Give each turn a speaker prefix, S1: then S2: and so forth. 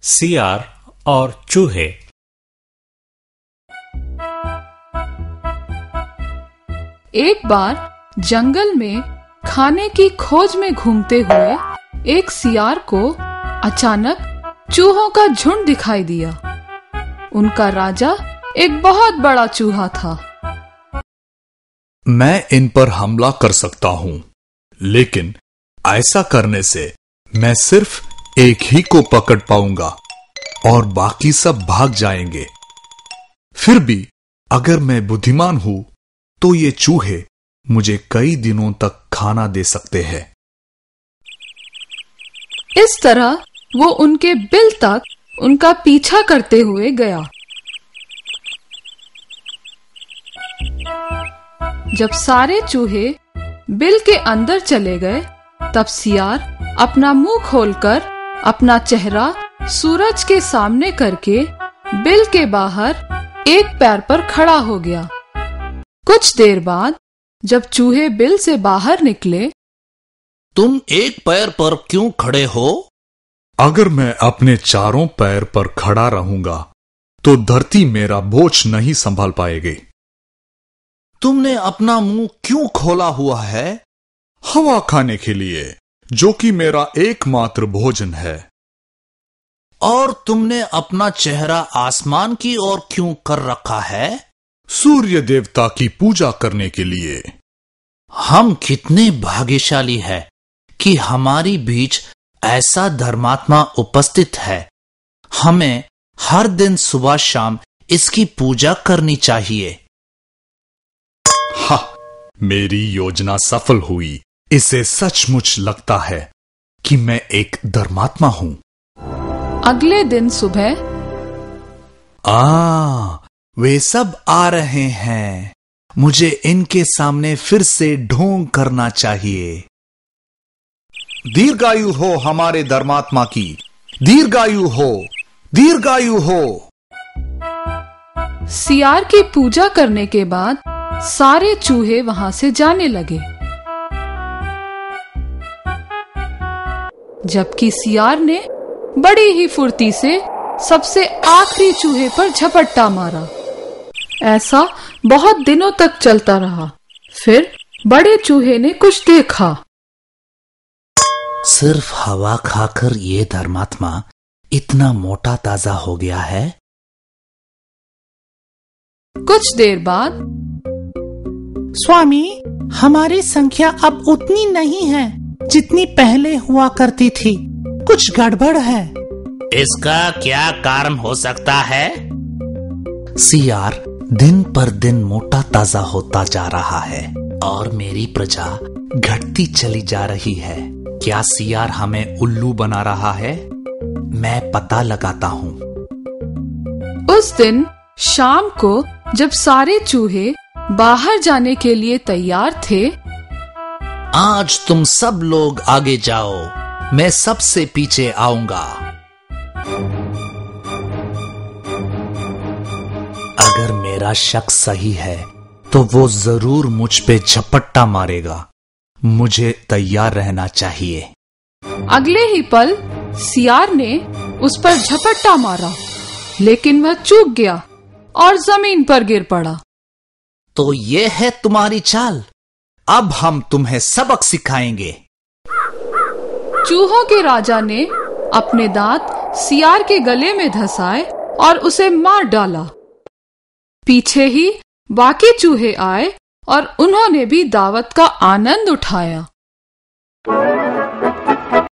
S1: सियार और चूहे।
S2: एक बार जंगल में खाने की खोज में घूमते हुए एक सियार को अचानक चूहों का झुंड दिखाई दिया। उनका राजा एक बहुत बड़ा चूहा था।
S3: मैं इन पर हमला कर सकता हूं, लेकिन ऐसा करने से मैं सिर्फ एक ही को पकड़ पाऊंगा और बाकी सब भाग जाएंगे। फिर भी अगर मैं बुद्धिमान हूं तो ये चूहे मुझे कई दिनों तक खाना दे सकते हैं।
S2: इस तरह वो उनके बिल तक उनका पीछा करते हुए गया। जब सारे चूहे बिल के अंदर चले गए, तब सियार अपना मुंह खोलकर अपना चेहरा सूरज के सामने करके बिल के बाहर एक पैर पर खड़ा हो गया। कुछ देर बाद जब चूहे बिल से बाहर निकले,
S4: तुम एक पैर पर क्यों खड़े हो?
S3: अगर मैं अपने चारों पैर पर खड़ा रहूंगा तो धरती मेरा बोझ नहीं संभाल पाएगी।
S4: तुमने अपना मुंह क्यों खोला हुआ है?
S3: हवा खाने के लिए, जो कि मेरा एकमात्र भोजन है।
S4: और तुमने अपना चेहरा आसमान की ओर क्यों कर रखा है?
S3: सूर्य देवता की पूजा करने के लिए।
S4: हम कितने भाग्यशाली हैं कि हमारी बीच ऐसा धर्मात्मा उपस्थित है। हमें हर दिन सुबह शाम इसकी पूजा करनी चाहिए।
S3: हा, मेरी योजना सफल हुई। इसे सचमुच लगता है कि मैं एक धर्मात्मा हूं।
S2: अगले दिन सुबह
S4: वे सब आ रहे हैं। मुझे इनके सामने फिर से ढोंग करना चाहिए।
S3: दीर्घायु हो हमारे धर्मात्मा की, दीर्घायु हो, दीर्घायु हो।
S2: सियार की पूजा करने के बाद सारे चूहे वहां से जाने लगे, जबकि सियार ने बड़ी ही फुर्ती से सबसे आखिरी चूहे पर झपट्टा मारा। ऐसा बहुत दिनों तक चलता रहा। फिर बड़े चूहे ने कुछ देखा।
S4: सिर्फ हवा खाकर ये धर्मात्मा इतना मोटा ताजा हो गया है।
S2: कुछ देर बाद,
S5: स्वामी, हमारी संख्या अब उतनी नहीं है जितनी पहले हुआ करती थी। कुछ गड़बड़ है।
S4: इसका क्या कारण हो सकता है? सियार दिन पर दिन मोटा ताजा होता जा रहा है और मेरी प्रजा घटती चली जा रही है। क्या सियार हमें उल्लू बना रहा है? मैं पता लगाता हूँ।
S2: उस दिन शाम को जब सारे चूहे बाहर जाने के लिए तैयार थे,
S4: आज तुम सब लोग आगे जाओ, मैं सबसे पीछे आऊंगा। अगर मेरा शक सही है तो वो जरूर मुझ पे झपट्टा मारेगा। मुझे तैयार रहना चाहिए।
S2: अगले ही पल सियार ने उस पर झपट्टा मारा, लेकिन वह चूक गया और जमीन पर गिर पड़ा।
S4: तो ये है तुम्हारी चाल। अब हम तुम्हें सबक सिखाएंगे।
S2: चूहों के राजा ने अपने दांत सियार के गले में धंसाए और उसे मार डाला। पीछे ही बाकी चूहे आए और उन्होंने भी दावत का आनंद उठाया।